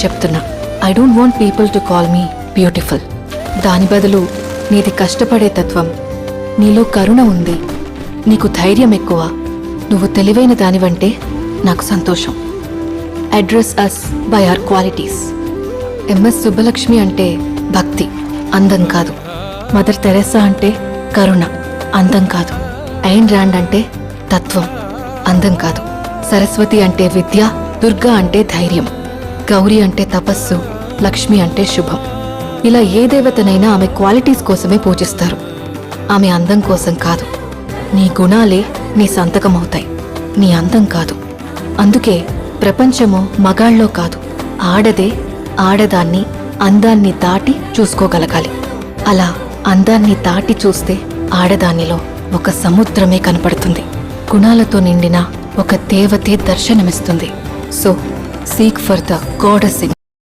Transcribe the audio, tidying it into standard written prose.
చెప్తున్నా. I don't want people to call me beautiful. దాని బదులు నీది కష్టపడే తత్వం, నీలో కరుణ ఉంది, నీకు ధైర్యం ఎక్కువ, నువ్వు తెలివైన దానివంటే నాకు సంతోషం. Address us by our qualities. MS Subbulakshmi అంటే భక్తి, అందం కాదు. మదర్ తెరెసా అంటే కరుణ, అందం కాదు. ఐన్ ర్యాండ్ అంటే తత్వం, అందం కాదు. సరస్వతి అంటే విద్య, దుర్గా అంటే ధైర్యం, గౌరీ అంటే తపస్సు, లక్ష్మి అంటే శుభం. ఇలా ఏ దేవతనైనా ఆమె క్వాలిటీస్ కోసమే పూజిస్తారు, ఆమె అందం కోసం కాదు. నీ గుణాలే నీ సంతకమవుతాయి, నీ అందం కాదు. అందుకే ప్రపంచము మగాళ్ళలో కాదు, ఆడదే ఆడదాన్ని అందాన్ని దాటి చూసుకోగలగాలి. అలా అందాన్ని దాటి చూస్తే ఆడదానిలో ఒక సముద్రమే కనపడుతుంది, గుణాలతో నిండిన ఒక దేవతే దర్శనమిస్తుంది. So seek for the goddess in